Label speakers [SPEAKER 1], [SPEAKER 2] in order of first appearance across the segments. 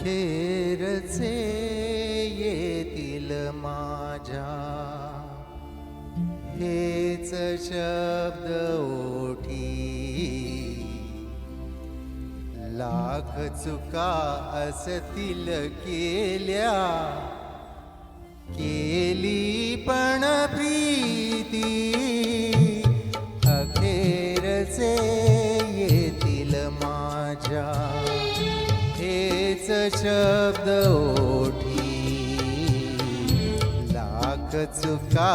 [SPEAKER 1] अखेरचे येतील माझ्या हेच शब्द ओठी, लाख चुका असतील केल्या, केली पण प्रीती अखेरचे येतील माझ्या हेच शब्द ओठी, लाख चुका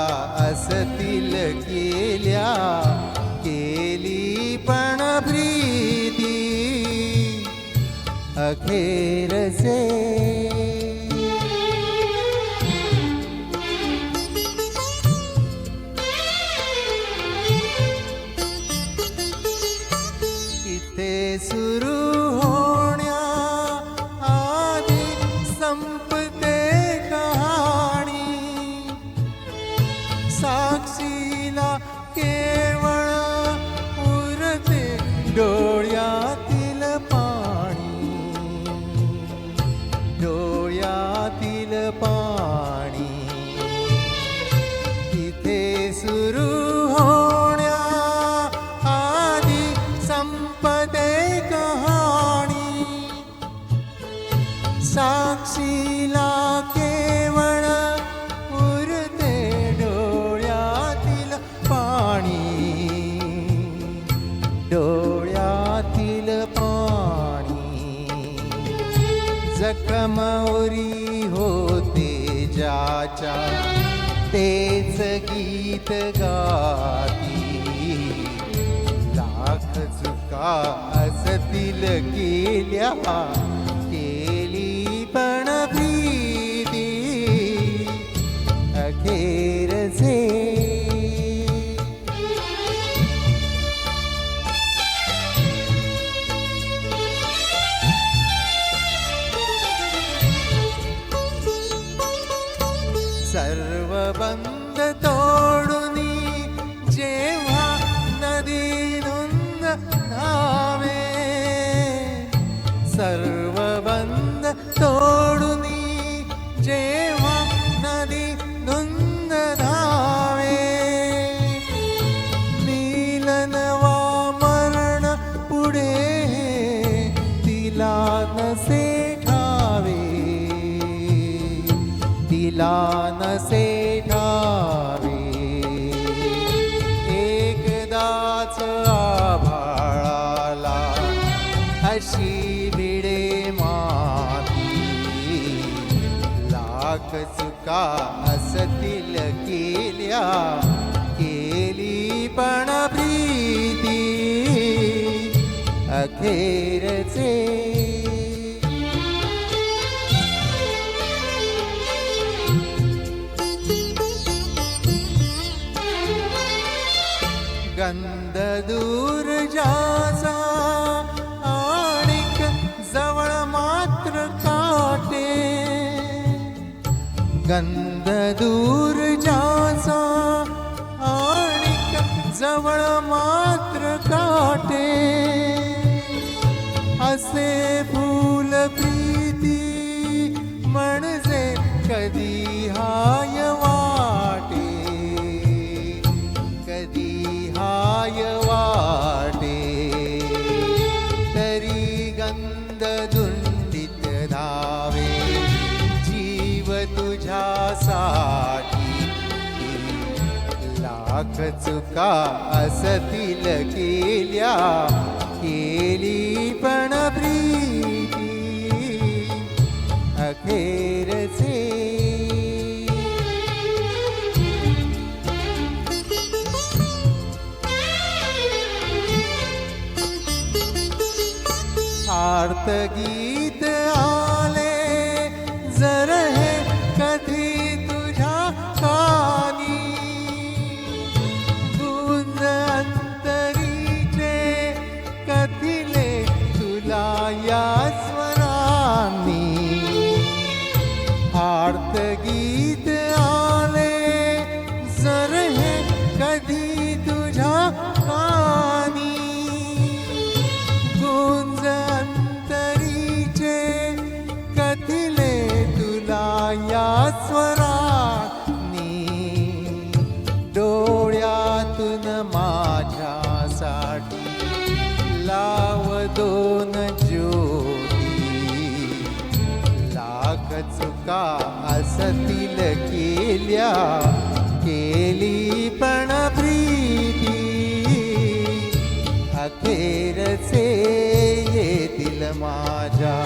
[SPEAKER 1] असतील केल्या, केली पण प्रीती अखेरचे. इथे सुरू होण्या आधी संपते कहाणी, साक्षीला केवळ उरते डोळ्यातील पाणी, डोळ्यातील पाणी. इथे सुरू होण्या आधी संपते कहाणी, साक्षीला केवळ उरते डोळ्यातील पाणी, डोळ्यातील पाणी. जखमौरी होते ज्याच्या तेच गीत गाती, लाख चुका असतील केल्या, केली पण प्रीती अखेरचे. सर्व बंध तोडुनी जेव्हा नदीतून धावे, सर्व बंध तोडुनी जेव्हा नदीतून धावे, नीलनवा मरण पुढे तिला नसे ठावे, तिला नसे ठावे. एकदाच आभाळाला अशी भिडे माती, लाख चुका असतील केल्या, केली पण प्रीती अखेरचे. गंध दूर जाचा आणिक जवळ मात्र काटे, गंध दूर जाचा आणिक जवळ मात्र काटे. असे फूल प्रीती म्हणजे कधी हाय वाटे, कधी हाय वाटे. तरी गंध धुंडीत धावे जीव तुझ्यासाठी, लाख चुका असतील केल्या, केली पण प्रीती अखेरचे. आर्त गीत आले जर हे कधी तुझ्या कानी, गुंज अंतरीचे कथिले तुला या स्वरांनी. आर्त गीत आले जर हे कधी तुझ्या कानी, गुंज अंतरीचे माझ्यासाठी लाव दोन ज्योती लाख चुका असतील केल्या केली पण प्रीती अखेरचे येतील माझ्या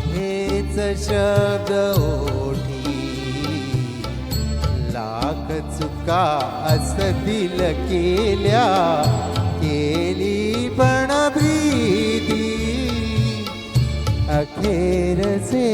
[SPEAKER 1] हेच शब्द ओठी लाख चुका असतील केल्या केली पण प्रीती अखेरचे